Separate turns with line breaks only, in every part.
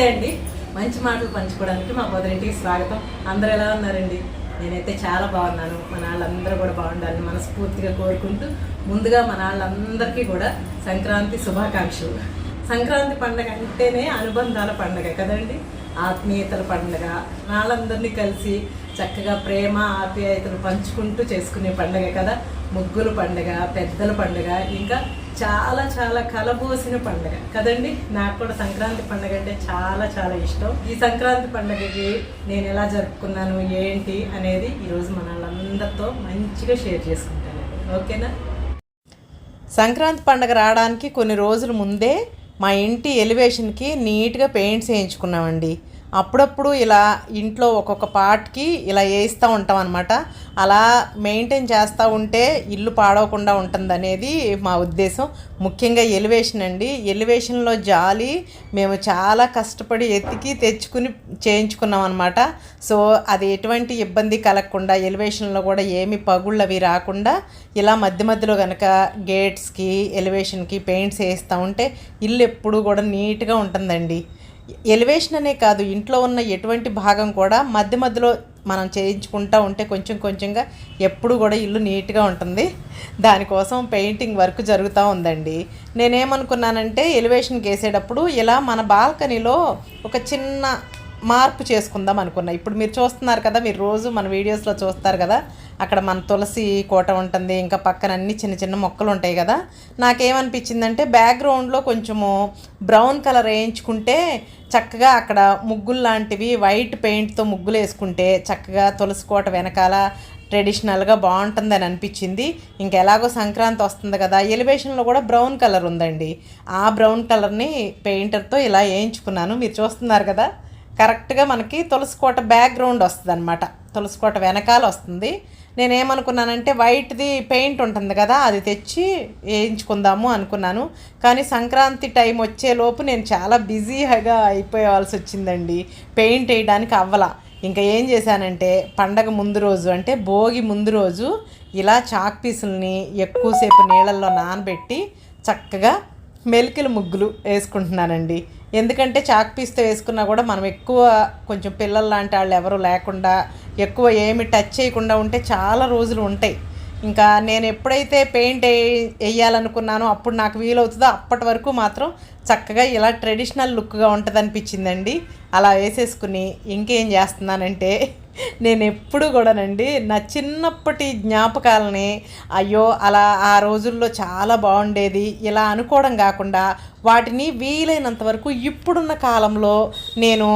అండి. మంచి మాటలు పంచుకోవడానికి మా పొదరింటికి స్వాగతం. అందరూ ఎలా ఉన్నారండి? నేనైతే చాలా బాగున్నాను. మన వాళ్ళందరూ కూడా బాగుండాలని మనస్ఫూర్తిగా కోరుకుంటూ ముందుగా మన వాళ్ళందరికీ కూడా సంక్రాంతి శుభాకాంక్షలు. సంక్రాంతి పండుగ అంటేనే అనుబంధాల పండుగ కదండి, ఆత్మీయతల పండుగ. వాళ్ళందరినీ కలిసి చక్కగా ప్రేమ ఆప్యాయతలు పంచుకుంటూ చేసుకునే పండుగ కదా. ముగ్గుల పండుగ, పెద్దల పండుగ, ఇంకా చాలా చాలా కలబోసిన పండుగ కదండి. నాకు కూడా సంక్రాంతి పండుగ అంటే చాలా చాలా ఇష్టం. ఈ సంక్రాంతి పండుగకి నేను ఎలా జరుపుకున్నాను ఏంటి అనేది ఈరోజు మన వాళ్ళందరితో మంచిగా షేర్ చేసుకుంటానండి. ఓకేనా? సంక్రాంతి పండుగ రావడానికి కొన్ని రోజుల ముందే మా ఇంటి ఎలివేషన్కి నీట్గా పెయింట్స్ వేయించుకున్నామండి. అప్పుడప్పుడు ఇలా ఇంట్లో ఒక్కొక్క పార్ట్కి ఇలా వేస్తూ ఉంటాం అనమాట. అలా మెయింటైన్ చేస్తూ ఉంటే ఇల్లు పాడవకుండా ఉంటుందనేది మా ఉద్దేశం. ముఖ్యంగా ఎలివేషన్ అండి. ఎలివేషన్లో జాలి మేము చాలా కష్టపడి ఎత్తికి తెచ్చుకుని చేయించుకున్నాం అనమాట. సో అది ఎటువంటి ఇబ్బంది కలగకుండా, ఎలివేషన్లో కూడా ఏమి పగుళ్ళు అవి రాకుండా ఇలా మధ్య మధ్యలో కనుక గేట్స్కి ఎలివేషన్కి పెయింట్స్ వేస్తూ ఉంటే ఇల్లు ఎప్పుడూ కూడా నీట్గా ఉంటుందండి. ఎలివేషన్ అనే కాదు, ఇంట్లో ఉన్న ఎటువంటి భాగం కూడా మధ్య మధ్యలో మనం చేయించుకుంటూ ఉంటే కొంచెం కొంచెంగా ఎప్పుడు కూడా ఇల్లు నీట్గా ఉంటుంది. దానికోసం పెయింటింగ్ వర్క్ జరుగుతూ ఉందండి. నేనేమనుకున్నానంటే ఎలివేషన్కి వేసేటప్పుడు ఇలా మన బాల్కనీలో ఒక చిన్న మార్పు చేసుకుందాం అనుకున్నా. ఇప్పుడు మీరు చూస్తున్నారు కదా, మీరు రోజు మన వీడియోస్లో చూస్తారు కదా, అక్కడ మన తులసి కోట ఉంటుంది, ఇంకా పక్కన అన్ని చిన్న చిన్న మొక్కలు ఉంటాయి కదా. నాకేమనిపించిందంటే బ్యాక్గ్రౌండ్లో కొంచెము బ్రౌన్ కలర్ వేయించుకుంటే చక్కగా అక్కడ ముగ్గులు లాంటివి వైట్ పెయింట్తో ముగ్గులు వేసుకుంటే చక్కగా తులసి కోట వెనకాల ట్రెడిషనల్గా బాగుంటుందని అనిపించింది. ఇంకెలాగో సంక్రాంతి వస్తుంది కదా, ఎలివేషన్లో కూడా బ్రౌన్ కలర్ ఉందండి. ఆ బ్రౌన్ కలర్ని పెయింటర్తో ఇలా వేయించుకున్నాను. మీరు చూస్తున్నారు కదా, కరెక్ట్గా మనకి తులసికోట బ్యాక్గ్రౌండ్ వస్తుంది అనమాట, తులసికోట వెనకాల వస్తుంది. నేనేమనుకున్నానంటే వైట్ది పెయింట్ ఉంటుంది కదా, అది తెచ్చి వేయించుకుందాము అనుకున్నాను. కానీ సంక్రాంతి టైం వచ్చేలోపు నేను చాలా బిజీగా అయిపోవాల్సి వచ్చిందండి, పెయింట్ వేయడానికి అవ్వలా. ఇంకా ఏం చేశానంటే పండగ ముందు రోజు అంటే భోగి ముందు రోజు ఇలా చాక్ పీసుల్ని ఎక్కువసేపు నీళ్ళల్లో నానబెట్టి చక్కగా మెలికల ముగ్గులు వేసుకుంటున్నానండి. ఎందుకంటే చాక్ పీస్తో వేసుకున్నా కూడా మనం ఎక్కువ కొంచెం పిల్లలు లాంటి వాళ్ళు ఎవరు లేకుండా ఎక్కువ ఏమి టచ్ చేయకుండా ఉంటే చాలా రోజులు ఉంటాయి. ఇంకా నేను ఎప్పుడైతే పెయింట్ వేయాలనుకున్నానో అప్పుడు నాకు వీలవుతుందో అప్పటి వరకు మాత్రం చక్కగా ఇలా ట్రెడిషనల్ లుక్గా ఉంటుంది అనిపించిందండి. అలా వేసేసుకుని ఇంకేం చేస్తున్నానంటే నేను ఎప్పుడు కూడానండి నా చిన్నప్పటి జ్ఞాపకాలని అయ్యో అలా ఆ రోజుల్లో చాలా బాగుండేది ఇలా అనుకోవడం కాకుండా వాటిని వీలైనంత వరకు ఇప్పుడున్న కాలంలో నేను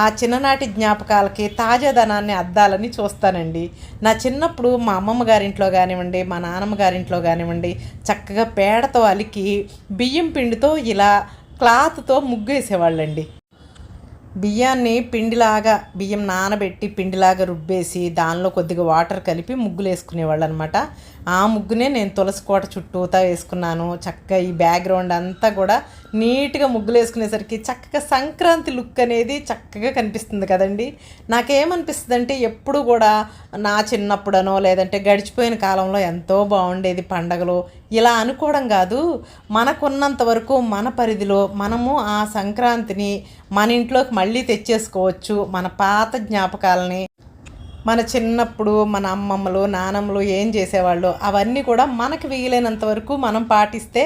ఆ చిన్ననాటి జ్ఞాపకాలకి తాజాదనాన్ని అద్దాలని చూస్తానండి. నా చిన్నప్పుడు మా అమ్మమ్మ గారింట్లో కానివ్వండి, మా నాన్నమ్మ గారింట్లో కానివ్వండి, చక్కగా పేడతో అలికి బియ్యం పిండితో ఇలా క్లాత్తో ముగ్గు వేసేవాళ్ళండి. బియ్యాన్ని బియ్యం నానబెట్టి పిండిలాగా రుబ్బేసి దానిలో కొద్దిగా వాటర్ కలిపి ముగ్గులు వేసుకునేవాళ్ళు అనమాట. ఆ ముగ్గునే నేను తులసి కోట చుట్టూతా వేసుకున్నాను. చక్కగా ఈ బ్యాక్గ్రౌండ్ అంతా కూడా నీట్గా ముగ్గులు వేసుకునేసరికి చక్కగా సంక్రాంతి లుక్ అనేది చక్కగా కనిపిస్తుంది కదండి. నాకేమనిపిస్తుంది అంటే ఎప్పుడు కూడా నా చిన్నప్పుడనో లేదంటే గడిచిపోయిన కాలంలో ఎంతో బాగుండేది పండగలు ఇలా అనుకోవడం కాదు, మనకున్నంత వరకు మన పరిధిలో మనము ఆ సంక్రాంతిని మన ఇంట్లోకి మళ్ళీ తెచ్చేసుకోవచ్చు. మన పాత జ్ఞాపకాలని, మన చిన్నప్పుడు మన అమ్మమ్మలు నానమ్మలు ఏం చేసేవాళ్ళు అవన్నీ కూడా మనకు వీలైనంత వరకు మనం పాటిస్తే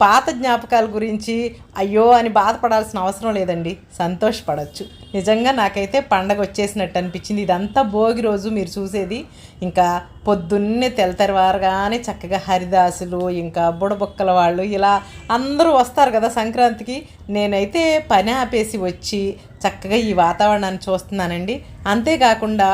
పాత జ్ఞాపకాల గురించి అయ్యో అని బాధపడాల్సిన అవసరం లేదండి, సంతోషపడవచ్చు. నిజంగా నాకైతే పండగ వచ్చేసినట్టు అనిపించింది. ఇదంతా భోగి రోజు మీరు చూసేది. ఇంకా పొద్దున్నే తెల్లవారుగానే చక్కగా హరిదాసులు ఇంకా బుడబొక్కల వాళ్ళు ఇలా అందరూ వస్తారు కదా సంక్రాంతికి. నేనైతే పని ఆపేసి వచ్చి చక్కగా ఈ వాతావరణాన్ని చూస్తున్నానండి. అంతేకాకుండా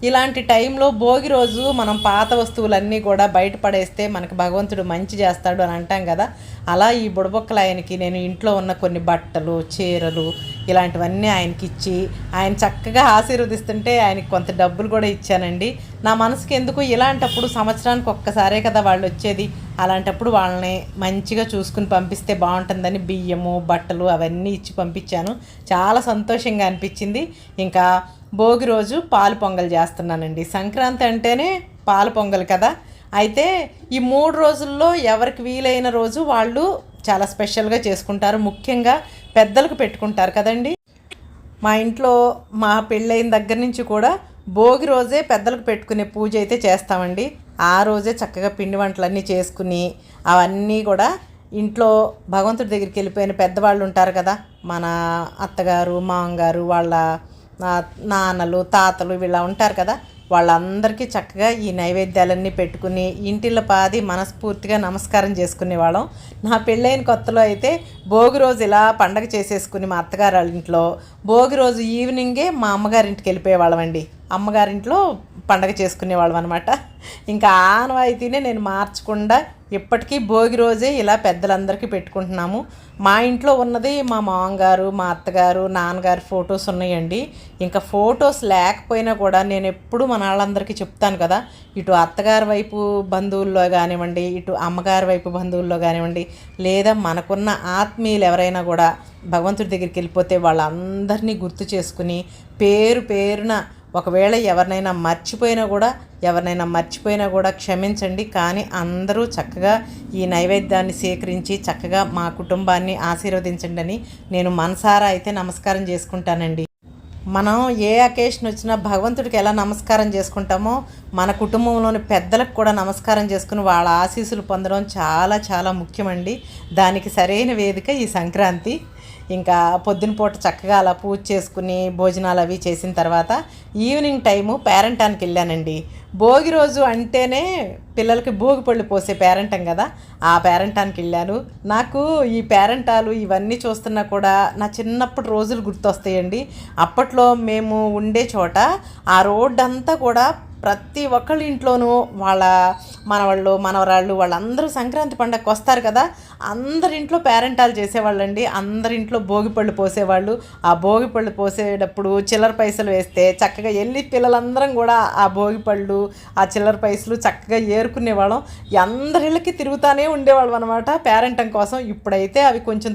ఇలాంటి టైంలో భోగి రోజు మనం పాత వస్తువులన్నీ కూడా బయటపడేస్తే మనకు భగవంతుడు మంచి చేస్తాడు అని అంటాం కదా. అలా ఈ బుడబొక్కల ఆయనకి నేను ఇంట్లో ఉన్న కొన్ని బట్టలు, చీరలు ఇలాంటివన్నీ ఆయనకి ఇచ్చి ఆయన చక్కగా ఆశీర్వదిస్తుంటే ఆయనకి కొంత డబ్బులు కూడా ఇచ్చానండి. నా మనసుకి ఎందుకు ఇలాంటప్పుడు సంవత్సరానికి ఒక్కసారే కదా వాళ్ళు వచ్చేది, అలాంటప్పుడు వాళ్ళని మంచిగా చూసుకుని పంపిస్తే బాగుంటుందని బియ్యము బట్టలు అవన్నీ ఇచ్చి పంపించాను. చాలా సంతోషంగా అనిపించింది. ఇంకా భోగి రోజు పాలు పొంగల్ చేస్తున్నానండి. సంక్రాంతి అంటేనే పాలు పొంగల్ కదా. అయితే ఈ 3 రోజుల్లో ఎవరికి వీలైన రోజు వాళ్ళు చాలా స్పెషల్గా చేసుకుంటారు. ముఖ్యంగా పెద్దలకు పెట్టుకుంటారు కదండి. మా ఇంట్లో మా పెళ్ళైన దగ్గర నుంచి కూడా భోగి రోజే పెద్దలకు పెట్టుకునే పూజ అయితే చేస్తామండి. ఆ రోజే చక్కగా పిండి వంటలన్నీ చేసుకుని అవన్నీ కూడా ఇంట్లో భగవంతుడి దగ్గరికి వెళ్ళిపోయిన పెద్దవాళ్ళు ఉంటారు కదా, మన అత్తగారు మామగారు వాళ్ళ నాన్నలు తాతలు వీళ్ళ ఉంటారు కదా, వాళ్ళందరికీ చక్కగా ఈ నైవేద్యాలన్నీ పెట్టుకుని ఇంటిలో పాది మనస్ఫూర్తిగా నమస్కారం చేసుకునేవాళ్ళం. నా పెళ్ళైన కొత్తలో అయితే భోగి రోజు ఇలా పండగ చేసేసుకుని మా అత్తగారు వాళ్ళ ఇంట్లో భోగి రోజు ఈవినింగే మా అమ్మగారింటికి వెళ్ళిపోయేవాళ్ళం అండి. అమ్మగారింట్లో పండగ చేసుకునేవాళ్ళం అనమాట. ఇంకా ఆనవాయితీనే నేను మార్చకుండా ఇప్పటికీ భోగి రోజే ఇలా పెద్దలందరికీ పెట్టుకుంటున్నాము. మా ఇంట్లో ఉన్నది మా మామగారు మా అత్తగారు నాన్నగారు ఫొటోస్ ఉన్నాయండి. ఇంకా ఫొటోస్ లేకపోయినా కూడా నేను ఎప్పుడు మన వాళ్ళందరికీ చెప్తాను కదా, ఇటు అత్తగారి వైపు బంధువుల్లో కానివ్వండి, ఇటు అమ్మగారి వైపు బంధువుల్లో కానివ్వండి, లేదా మనకున్న ఆత్మీయులు ఎవరైనా కూడా భగవంతుడి దగ్గరికి వెళ్ళిపోతే వాళ్ళందరినీ గుర్తు చేసుకుని పేరు పేరున ఒకవేళ ఎవరినైనా మర్చిపోయినా కూడా క్షమించండి. కానీ అందరూ చక్కగా ఈ నైవేద్యాన్ని సేకరించి చక్కగా మా కుటుంబాన్ని ఆశీర్వదించండి అని నేను మనసారా అయితే నమస్కారం చేసుకుంటానండి. మనం ఏ అకేషన్ వచ్చినా భగవంతుడికి ఎలా నమస్కారం చేసుకుంటామో మన కుటుంబంలోని పెద్దలకు కూడా నమస్కారం చేసుకుని వాళ్ళ ఆశీస్సులు పొందడం చాలా చాలా ముఖ్యమండి. దానికి సరైన వేదిక ఈ సంక్రాంతి. ఇంకా పొద్దున పూట చక్కగా అలా పూజ చేసుకుని భోజనాలు అవి చేసిన తర్వాత ఈవినింగ్ టైము పేరంటానికి వెళ్ళానండి. భోగి రోజు అంటేనే పిల్లలకి భోగి పళ్ళు పోసే పేరంటం కదా, ఆ పేరంటానికి వెళ్ళాను. నాకు ఈ పేరంటాలు ఇవన్నీ చూస్తున్నా కూడా నా చిన్నప్పుడు రోజులు గుర్తొస్తాయండి. అప్పట్లో మేము ఉండే చోట ఆ రోడ్డు అంతా కూడా ప్రతి ఒక్కళ్ళ ఇంట్లోనూ వాళ్ళ మనవాళ్ళు మనవరాళ్ళు వాళ్ళందరూ సంక్రాంతి పండగకి వస్తారు కదా, అందరింట్లో పేరెంటాలు చేసేవాళ్ళండి. అందరింట్లో భోగిపళ్ళు పోసేవాళ్ళు. ఆ భోగిపళ్ళు పోసేటప్పుడు చిల్లర పైసలు వేస్తే చక్కగా వెళ్ళి పిల్లలందరం కూడా ఆ భోగిపళ్ళు ఆ చిల్లర పైసలు చక్కగా ఏరుకునేవాళ్ళం. అందరిళ్ళకి తిరుగుతూనే ఉండేవాళ్ళం అనమాట పేరెంటం కోసం. ఇప్పుడైతే అవి కొంచెం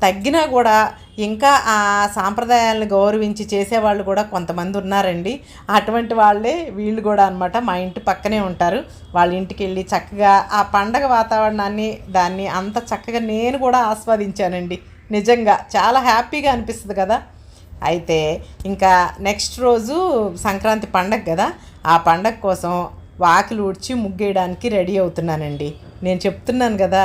తగ్గినా కూడా ఇంకా ఆ సాంప్రదాయాలను గౌరవించి చేసేవాళ్ళు కూడా కొంతమంది ఉన్నారండి. అటువంటి వాళ్ళే వీళ్ళు కూడా అనమాట. మా ఇంటి పక్కనే ఉంటారు. వాళ్ళ ఇంటికి వెళ్ళి చక్కగా ఆ పండగ వాతావరణాన్ని దాన్ని అంత చక్కగా నేను కూడా ఆస్వాదించానండి. నిజంగా చాలా హ్యాపీగా అనిపిస్తుంది కదా. అయితే ఇంకా నెక్స్ట్ రోజు సంక్రాంతి పండగ కదా, ఆ పండగ కోసం వాకిలు ఊడ్చి ముగ్గేయడానికి రెడీ అవుతున్నానండి. నేను చెప్తున్నాను కదా,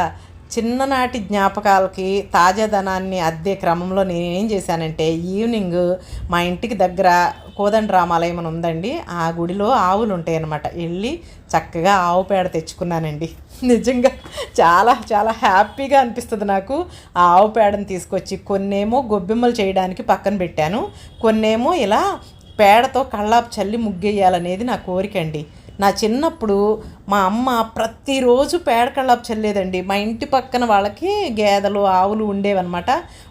చిన్ననాటి జ్ఞాపకాలకి తాజాదనాన్ని అద్దే క్రమంలో నేనేం చేశానంటే ఈవినింగ్ మా ఇంటికి దగ్గర కోదండరామాలయం అని ఉందండి, ఆ గుడిలో ఆవులు ఉంటాయి అన్నమాట. వెళ్ళి చక్కగా ఆవు పేడ తెచ్చుకున్నానండి. నిజంగా చాలా చాలా హ్యాపీగా అనిపిస్తుంది నాకు. ఆ ఆవు పేడను తీసుకొచ్చి కొన్నేమో గొబ్బెమ్మలు చేయడానికి పక్కన పెట్టాను, కొన్నేమో ఇలా పేడతో కళ్ళాపు చల్లి ముగ్గేయాలనేది నా కోరిక అండి. నా చిన్నప్పుడు మా అమ్మ ప్రతిరోజు పేడ కళ్ళాపు చల్లేదండి. మా ఇంటి పక్కన వాళ్ళకి గేదెలు ఆవులు ఉండేవన్నమాట.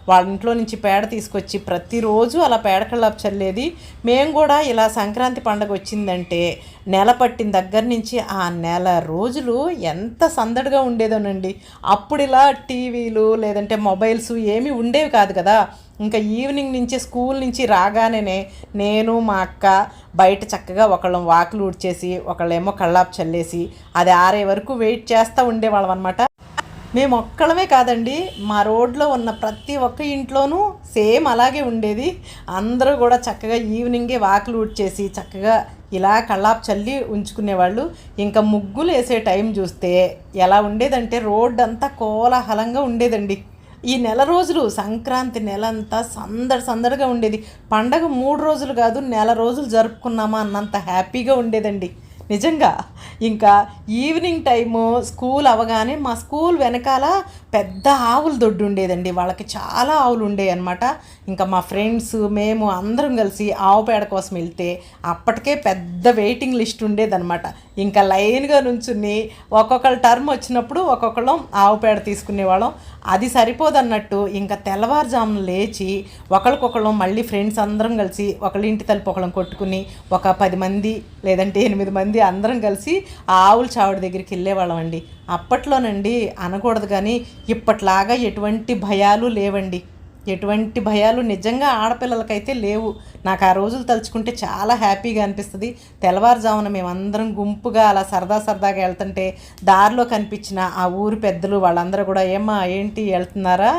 వాళ్ళ ఇంట్లో నుంచి పేడ తీసుకొచ్చి ప్రతిరోజు అలా పేడ కళ్ళాపు చల్లేది. మేము కూడా ఇలా సంక్రాంతి పండుగ వచ్చిందంటే నెల పట్టిన దగ్గర నుంచి ఆ నెల రోజులు ఎంత సందడిగా ఉండేదోనండి. అప్పుడు ఇలా టీవీలు లేదంటే మొబైల్స్ ఏమీ ఉండేవి కాదు కదా. ఇంకా ఈవినింగ్ నుంచి స్కూల్ నుంచి రాగానే నేను మా అక్క బయట చక్కగా ఒకళ్ళం వాకిలు ఊడ్చేసి ఒకళ్ళేమో కళ్ళాపు చల్లేసి అది ఆరే వరకు వెయిట్ చేస్తూ ఉండేవాళ్ళం అనమాట. మేము ఒక్కళ్ళమే కాదండి, మా రోడ్లో ఉన్న ప్రతి ఒక్క ఇంట్లోనూ సేమ్ అలాగే ఉండేది. అందరూ కూడా చక్కగా ఈవినింగే వాకిలు ఊడ్చేసి చక్కగా ఇలా కళ్ళాపు చల్లి ఉంచుకునేవాళ్ళు. ఇంకా ముగ్గులు వేసే టైం చూస్తే ఎలా ఉండేదంటే రోడ్డు అంతా కోలాహలంగా ఉండేదండి. ఈ నెల రోజులు సంక్రాంతి నెల అంతా సందడిగా ఉండేది. పండగ 3 రోజులు కాదు, నెల రోజులు జరుపుకున్నామా అన్నంత హ్యాపీగా ఉండేదండి నిజంగా. ఇంకా ఈవినింగ్ టైము స్కూల్ అవగానే మా స్కూల్ వెనకాల పెద్ద ఆవుల దొడ్డు ఉండేదండి. వాళ్ళకి చాలా ఆవులు ఉండేవి అనమాట. ఇంకా మా ఫ్రెండ్స్ మేము అందరం కలిసి ఆవు పేడ కోసం వెళ్తే అప్పటికే పెద్ద వెయిటింగ్ లిస్ట్ ఉండేదన్నమాట. ఇంకా లైన్గా నుంచుని ఒక్కొక్కళ్ళ టర్మ్ వచ్చినప్పుడు ఒక్కొక్కళ్ళం ఆవు పేడ తీసుకునేవాళ్ళం. అది సరిపోదన్నట్టు ఇంకా తెల్లవారుజామున లేచి ఒకళ్ళకొకళ్ళం మళ్ళీ ఫ్రెండ్స్ అందరం కలిసి ఒకళ్ళ ఇంటి తలుపు ఒకళ్ళం కొట్టుకుని ఒక 10 మంది లేదంటే 8 మంది అందరం కలిసి ఆ ఆవుల చావడి దగ్గరికి వెళ్ళేవాళ్ళం అండి. అప్పట్లోనండి అనకూడదు కానీ ఇప్పట్లాగా ఎటువంటి భయాలు లేవండి.
ఎటువంటి భయాలు నిజంగా ఆడపిల్లలకైతే లేవు. నాకు ఆ రోజులు తలుచుకుంటే చాలా హ్యాపీగా అనిపిస్తుంది. తెల్లవారుజామున మేమందరం గుంపుగా అలా సరదాగా వెళ్తుంటే దారిలో కనిపించిన ఆ ఊరి పెద్దలు వాళ్ళందరూ కూడా ఏమ్మా ఏంటి వెళ్తున్నారా,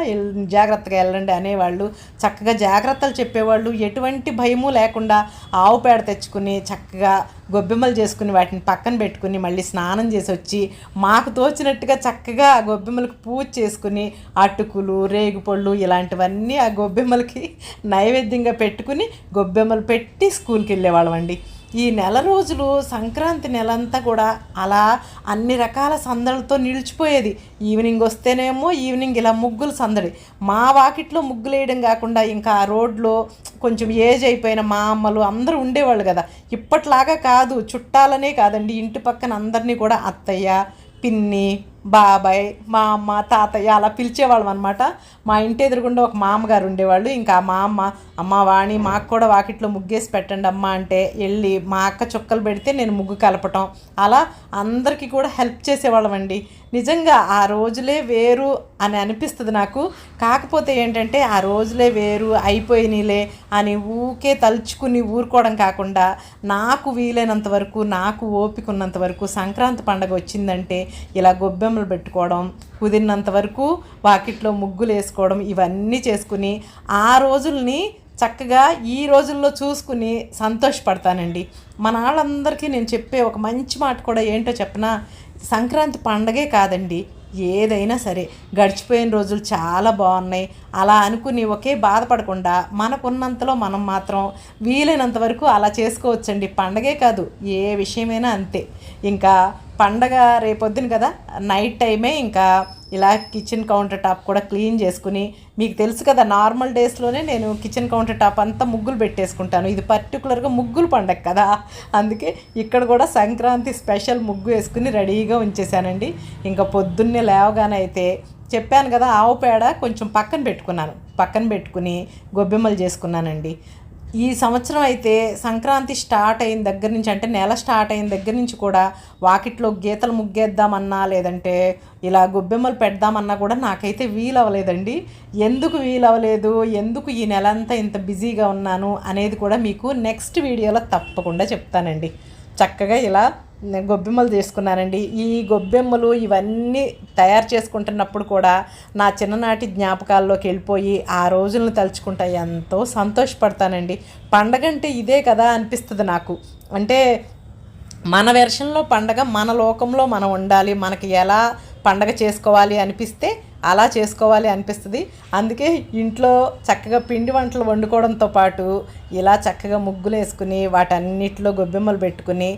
జాగ్రత్తగా వెళ్ళండి అనేవాళ్ళు. చక్కగా జాగ్రత్తలు చెప్పేవాళ్ళు. ఎటువంటి భయము లేకుండా ఆవు పేడ తెచ్చుకుని చక్కగా గొబ్బెమ్మలు చేసుకుని వాటిని పక్కన పెట్టుకుని మళ్ళీ స్నానం చేసి వచ్చి మాకు తోచినట్టుగా చక్కగా ఆ గొబ్బెమ్మలకు పూజ చేసుకుని అటుకులు, రేగుపళ్ళు ఇలాంటివన్నీ ఆ గొబ్బెమ్మలకి నైవేద్యంగా పెట్టుకుని గొబ్బెమ్మలు పెట్టి స్కూల్కి వెళ్ళేవాళ్ళం అండి. ఈ నెల రోజులు సంక్రాంతి నెలంతా కూడా అలా అన్ని రకాల సందడితో నిలిచిపోయేది. ఈవినింగ్ వస్తేనేమో ఈవినింగ్ ఇలా ముగ్గులు సందడి. మా వాకిట్లో ముగ్గులు వేయడం కాకుండా ఇంకా ఆ రోడ్లో కొంచెం ఏజ్ అయిపోయిన మా అమ్మలు అందరూ ఉండేవాళ్ళు కదా. ఇప్పట్లాగా కాదు, చుట్టాలనే కాదండి, ఇంటి పక్కన అందరినీ కూడా అత్తయ్య, పిన్ని, బాబాయ్, మా అమ్మ, తాతయ్య అలా పిలిచేవాళ్ళం అనమాట. మా ఇంటి ఎదురుగుండా ఒక మామగారు ఉండేవాళ్ళు. ఇంకా మా అమ్మ వాణి మాకు కూడా వాకిట్లో ముగ్గేసి పెట్టండి అమ్మ అంటే వెళ్ళి మా అక్క చుక్కలు పెడితే నేను ముగ్గు కలపటం, అలా అందరికీ కూడా హెల్ప్ చేసేవాళ్ళం అండి. నిజంగా ఆ రోజులే వేరు అని అనిపిస్తుంది నాకు. కాకపోతే ఏంటంటే ఆ రోజులే వేరు అయిపోయినాయిలే అని ఊకే తలుచుకుని ఊరుకోవడం కాకుండా నాకు వీలైనంత వరకు, నాకు ఓపిక ఉన్నంత వరకు సంక్రాంతి పండుగ వచ్చిందంటే ఇలా గొబ్బెమ్మలు పెట్టుకోవడం, కుదిరినంత వరకు వాకిట్లో ముగ్గులు వేసుకోవడం, ఇవన్నీ చేసుకుని ఆ రోజుల్ని చక్కగా ఈ రోజుల్లో చూసుకుని సంతోషపడతానండి. మన వాళ్ళందరికీ నేను చెప్పే ఒక మంచి మాట కూడా ఏంటో చెప్పనా, సంక్రాంతి పండగే కాదండి, ఏదైనా సరే గడిచిపోయిన రోజులు చాలా బాగున్నాయి అలా అనుకుని ఒకే బాధపడకుండా మనకున్నంతలో మనం మాత్రం వీలైనంత వరకు అలా చేసుకోవచ్చండి. పండగే కాదు, ఏ విషయమైనా అంతే. ఇంకా పండగ రేపొద్దున కదా, నైట్ టైమే ఇంకా ఇలా కిచెన్ కౌంటర్ టాప్ కూడా క్లీన్ చేసుకుని, మీకు తెలుసు కదా నార్మల్ డేస్లోనే నేను కిచెన్ కౌంటర్ టాప్ అంతా ముగ్గులు పెట్టేసుకుంటాను. ఇది పర్టికులర్గా ముగ్గులు పండగ కదా, అందుకే ఇక్కడ కూడా సంక్రాంతి స్పెషల్ ముగ్గు వేసుకుని రెడీగా ఉంచేసానండి. ఇంకా పొద్దున్నే లేవగానే అయితే చెప్పాను కదా ఆవు పేడ కొంచెం పక్కన పెట్టుకుని గొబ్బెమ్మలు చేసుకున్నానండి. ఈ సంవత్సరం అయితే సంక్రాంతి స్టార్ట్ అయిన దగ్గర నుంచి, అంటే నెల స్టార్ట్ అయిన దగ్గర నుంచి కూడా వాకిట్లో గీతలు ముగ్గేద్దామన్నా లేదంటే ఇలా గొబ్బెమ్మలు పెడదామన్నా కూడా నాకైతే వీలవ్వలేదండి. ఎందుకు వీలవ్వలేదు, ఎందుకు ఈ నెలంతా ఇంత బిజీగా ఉన్నాను అనేది కూడా మీకు నెక్స్ట్ వీడియోలో తప్పకుండా చెప్తానండి. చక్కగా ఇలా గొబ్బెమ్మలు చేసుకున్నానండి. ఈ గొబ్బెమ్మలు ఇవన్నీ తయారు చేసుకుంటున్నప్పుడు కూడా నా చిన్ననాటి జ్ఞాపకాల్లోకి వెళ్ళిపోయి ఆ రోజులను తలుచుకుంటా ఎంతో సంతోషపడతానండి. పండగంటే ఇదే కదా అనిపిస్తుంది నాకు. అంటే మన వెర్షన్లో పండగ, మన లోకంలో మనం ఉండాలి, మనకి ఎలా పండగ చేసుకోవాలి అనిపిస్తే అలా చేసుకోవాలి అనిపిస్తుంది. అందుకే ఇంట్లో చక్కగా పిండి వంటలు వండుకోవడంతో పాటు ఇలా చక్కగా ముగ్గులు వేసుకుని వాటన్నిటిలో గొబ్బెమ్మలు పెట్టుకుని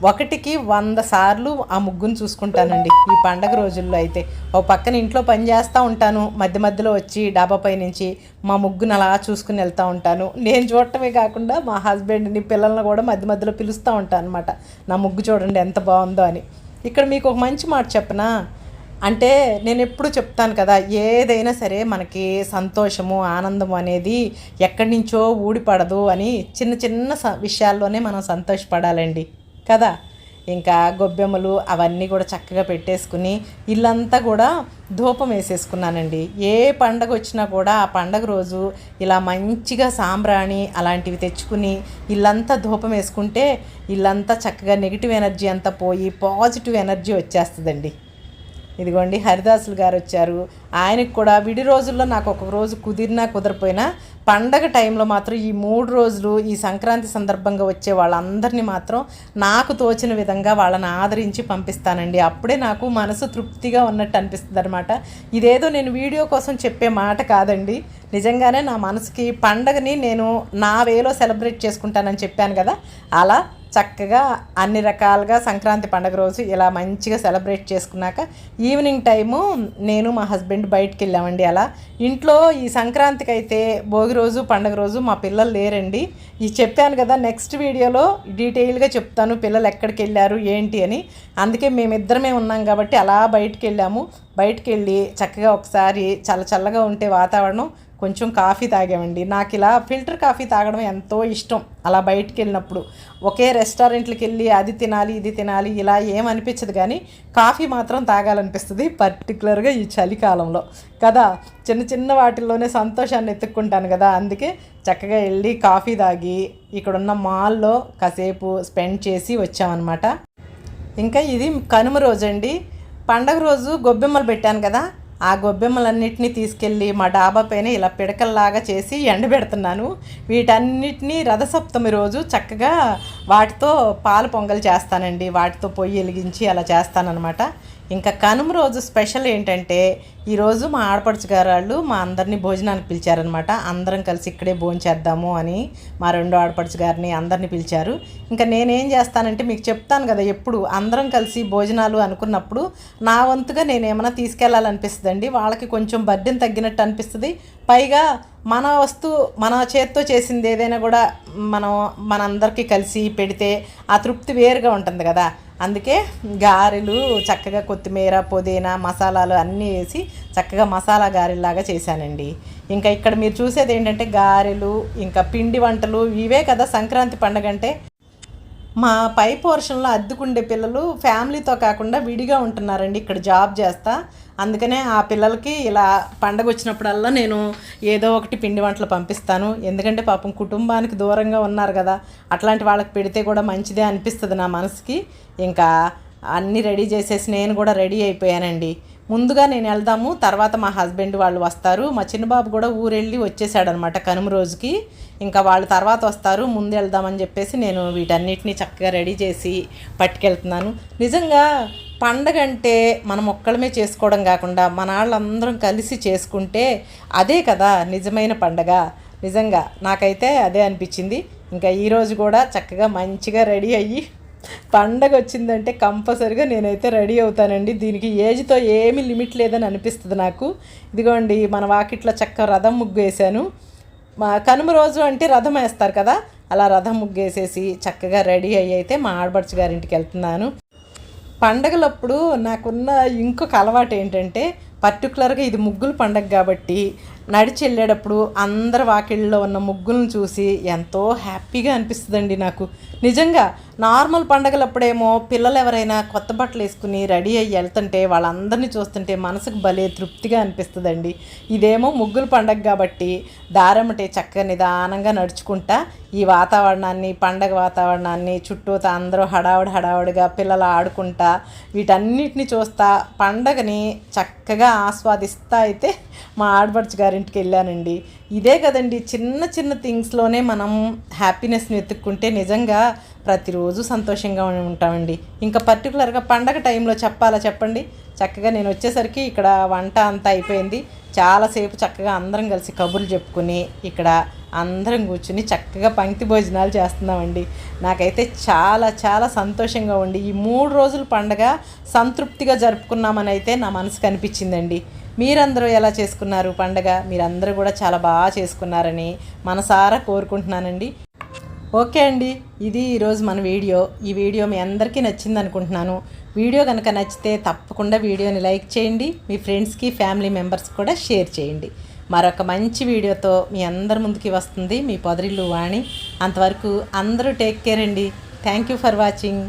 1కి 100 సార్లు ఆ ముగ్గును చూసుకుంటానండి. ఈ పండగ రోజుల్లో అయితే ఒక పక్కన ఇంట్లో పని చేస్తూ ఉంటాను, మధ్యలో వచ్చి డాబా పై నుంచి మా ముగ్గును అలా చూసుకుని వెళ్తూ ఉంటాను. నేను చూడటమే కాకుండా మా హస్బెండ్ని, పిల్లల్ని కూడా మధ్యలో పిలుస్తూ ఉంటాను అనమాట, నా ముగ్గు చూడండి ఎంత బాగుందో అని. ఇక్కడ మీకు ఒక మంచి మాట చెప్పనా, అంటే నేను ఎప్పుడు చెప్తాను కదా, ఏదైనా సరే మనకి సంతోషము, ఆనందము అనేది ఎక్కడి నుంచో ఊడిపడదు అని చిన్న విషయాల్లోనే మనం సంతోషపడాలండి కదా. ఇంకా గొబ్బెమ్మలు అవన్నీ కూడా చక్కగా పెట్టేసుకుని ఇల్లంతా కూడా ధూపం వేసేసుకున్నానండి. ఏ పండగ వచ్చినా కూడా ఆ పండగ రోజు ఇలా మంచిగా సాంబ్రాణి అలాంటివి తెచ్చుకుని ఇల్లంతా ధూపం వేసుకుంటే ఇల్లంతా చక్కగా నెగిటివ్ ఎనర్జీ అంతా పోయి పాజిటివ్ ఎనర్జీ వచ్చేస్తుందండి. ఇదిగోండి హరిదాసులు గారు వచ్చారు. ఆయనకు కూడా విడి రోజుల్లో నాకు ఒక రోజు కుదిరినా కుదరపోయినా పండగ టైంలో మాత్రం ఈ 3 రోజులు ఈ సంక్రాంతి సందర్భంగా వచ్చే వాళ్ళందరినీ మాత్రం నాకు తోచిన విధంగా వాళ్ళని ఆదరించి పంపిస్తానండి. అప్పుడే నాకు మనసు తృప్తిగా ఉన్నట్టు అనిపిస్తుంది అనమాట. ఇదేదో నేను వీడియో కోసం చెప్పే మాట కాదండి, నిజంగానే నా మనసుకి పండగని నేను నా వేలో సెలబ్రేట్ చేసుకుంటానని చెప్పాను కదా, అలా చక్కగా అన్ని రకాలుగా సంక్రాంతి పండుగ రోజు ఇలా మంచిగా సెలబ్రేట్ చేసుకున్నాక ఈవినింగ్ టైము నేను మా హస్బెండ్ బయటికి వెళ్ళామండి. అలా ఇంట్లో ఈ సంక్రాంతికి అయితే భోగి రోజు పండుగ రోజు మా పిల్లలు లేరండి. ఇది చెప్పాను కదా, నెక్స్ట్ వీడియోలో డీటెయిల్గా చెప్తాను పిల్లలు ఎక్కడికి వెళ్ళారు ఏంటి అని. అందుకే మేమిద్దరమే ఉన్నాం కాబట్టి అలా బయటికి వెళ్ళాము. బయటికి వెళ్ళి చక్కగా ఒకసారి చల్లగా ఉంటే వాతావరణం కొంచెం కాఫీ తాగామండి. నాకు ఇలా ఫిల్టర్ కాఫీ తాగడం ఎంతో ఇష్టం. అలా బయటికి వెళ్ళినప్పుడు ఒకే రెస్టారెంట్కి వెళ్ళి అది తినాలి ఇది తినాలి ఇలా ఏమనిపించదు, కానీ కాఫీ మాత్రం తాగాలనిపిస్తుంది, పర్టికులర్గా ఈ చలికాలంలో కదా. చిన్న చిన్న వాటిల్లోనే సంతోషాన్ని ఎత్తుక్కుంటాను కదా, అందుకే చక్కగా వెళ్ళి కాఫీ తాగి ఇక్కడున్న మాల్లో కాసేపు స్పెండ్ చేసి వచ్చామన్నమాట. ఇంకా ఇది కనుమ రోజు అండి. పండగ రోజు గొబ్బెమ్మలు పెట్టాను కదా, ఆ గొబ్బెమ్మలన్నిటినీ తీసుకెళ్ళి మా డాబా పైన ఇలా పిడకల్లాగా చేసి ఎండబెడుతున్నాను. వీటన్నిటినీ రథసప్తమి రోజు చక్కగా వాటితో పాలు పొంగల్ చేస్తానండి, వాటితో పొయ్యి వెలిగించి అలా చేస్తానన్నమాట. ఇంకా కనుమ రోజు స్పెషల్ ఏంటంటే ఈరోజు మా ఆడపడుచు గారు వాళ్ళు మా అందరినీ భోజనానికి పిలిచారనమాట. అందరం కలిసి ఇక్కడే భోంచేద్దాము అని మా రెండో ఆడపడుచు గారిని అందరినీ పిలిచారు. ఇంకా నేనేం చేస్తానంటే మీకు చెప్తాను కదా, ఎప్పుడు అందరం కలిసి భోజనాలు అనుకున్నప్పుడు నా వంతుగా నేనేమైనా తీసుకెళ్ళాలనిపిస్తుందండి. వాళ్ళకి కొంచెం బర్డెన్ తగ్గినట్టు అనిపిస్తుంది. పైగా మన వస్తువు మన చేత్తో చేసింది ఏదైనా కూడా మనందరికీ కలిసి పెడితే ఆ తృప్తి వేరుగా ఉంటుంది కదా. అందుకే గారెలు చక్కగా కొత్తిమీర పుదీనా మసాలాలు అన్నీ వేసి చక్కగా మసాలా గారెల్లాగా చేశానండి. ఇంకా ఇక్కడ మీరు చూసేది ఏంటంటే గారెలు ఇంకా పిండి వంటలు ఇవే కదా సంక్రాంతి పండుగ అంటే. మా పై పోర్షన్లో అద్దెకుండే పిల్లలు ఫ్యామిలీతో కాకుండా విడిగా ఉంటున్నారండి, ఇక్కడ జాబ్ చేస్తా. అందుకనే ఆ పిల్లలకి ఇలా పండగ వచ్చినప్పుడల్లా నేను ఏదో ఒకటి పిండి వంటలు పంపిస్తాను. ఎందుకంటే పాపం కుటుంబానికి దూరంగా ఉన్నారు కదా, అట్లాంటి వాళ్ళకి పెడితే కూడా మంచిదే అనిపిస్తుంది నా మనసుకి. ఇంకా అన్నీ రెడీ చేసేసి నేను కూడా రెడీ అయిపోయానండి. ముందుగా నేను వెళ్దాము, తర్వాత మా హస్బెండ్ వాళ్ళు వస్తారు. మా చిన్నబాబు కూడా ఊరెళ్ళి వచ్చేసాడనమాట కనుమ రోజుకి. ఇంకా వాళ్ళు తర్వాత వస్తారు, ముందు వెళ్దామని చెప్పేసి నేను వీటన్నిటిని చక్కగా రెడీ చేసి పట్టుకెళ్తున్నాను. నిజంగా పండగ అంటే మనం ఒక్కళ్ళమే చేసుకోవడం కాకుండా మన వాళ్ళందరం కలిసి చేసుకుంటే అదే కదా నిజమైన పండగ. నిజంగా నాకైతే అదే అనిపించింది. ఇంకా ఈరోజు కూడా చక్కగా మంచిగా రెడీ అయ్యి పండగ వచ్చిందంటే కంపల్సరిగా నేనైతే రెడీ అవుతానండి. దీనికి ఏజ్తో ఏమీ లిమిట్ లేదని అనిపిస్తుంది నాకు. ఇదిగోండి మన వాకిట్లో చక్కగా రథం ముగ్గు వేసాను. మా కనుమ రోజు అంటే రథం వేస్తారు కదా, అలా రథం ముగ్గు వేసేసి చక్కగా రెడీ అయ్యి అయితే మా ఆడపడుచు గారింటికి వెళ్తున్నాను. పండగలప్పుడు నాకున్న ఇంకొక అలవాటు ఏంటంటే పర్టికులర్గా ఇది ముగ్గుల పండగ కాబట్టి నడిచి వెళ్ళేటప్పుడు అందరి వాకిళ్ళలో ఉన్న ముగ్గులను చూసి ఎంతో హ్యాపీగా అనిపిస్తుందండి నాకు. నిజంగా నార్మల్ పండగలప్పుడేమో పిల్లలు ఎవరైనా కొత్త బట్టలు వేసుకుని రెడీ అయ్యి వెళ్తుంటే వాళ్ళందరినీ చూస్తుంటే మనసుకు భలే తృప్తిగా అనిపిస్తుందండి. ఇదేమో ముగ్గుల పండగ కాబట్టి దారమ్మటే చక్కగా నిదానంగా నడుచుకుంటా ఈ వాతావరణాన్ని పండగ వాతావరణాన్ని చుట్టూతా అందరూ హడావుడిగా పిల్లలు ఆడుకుంటా వీటన్నిటిని చూస్తా పండగని చక్కగా ఆస్వాదిస్తా అయితే మా ఆడపడుచు గారింటికి వెళ్ళానండి. ఇదే కదండి చిన్న చిన్న థింగ్స్లోనే మనం హ్యాపీనెస్ని వెతుక్కుంటే నిజంగా ప్రతిరోజు సంతోషంగా ఉంటామండి. ఇంకా పర్టికులర్గా పండగ టైంలో చెప్పండి. చక్కగా నేను వచ్చేసరికి ఇక్కడ వంట అంతా అయిపోయింది. చాలాసేపు చక్కగా అందరం కలిసి కబుర్లు చెప్పుకుని ఇక్కడ అందరం కూర్చుని చక్కగా పంక్తి భోజనాలు చేస్తున్నామండి. నాకైతే చాలా చాలా సంతోషంగా ఉండి ఈ 3 రోజుల పండగ సంతృప్తిగా జరుపుకున్నామని అయితే నా మనసుకు అనిపించిందండి. మీరందరూ ఎలా చేసుకున్నారు పండగ? మీరందరూ కూడా చాలా బాగా చేసుకున్నారని మనసారా కోరుకుంటున్నానండి. ఓకే అండి, ఇది ఈరోజు మన వీడియో. ఈ వీడియో మీ అందరికీ నచ్చింది అనుకుంటున్నాను. వీడియో కనుక నచ్చితే తప్పకుండా వీడియోని లైక్ చేయండి, మీ ఫ్రెండ్స్కి ఫ్యామిలీ మెంబర్స్కి కూడా షేర్ చేయండి. మరొక మంచి వీడియోతో మీ అందరి ముందుకి వస్తుంది మీ పొదరిల్లు వాణి. అంతవరకు అందరూ టేక్ కేర్ అండి. Thank you for watching.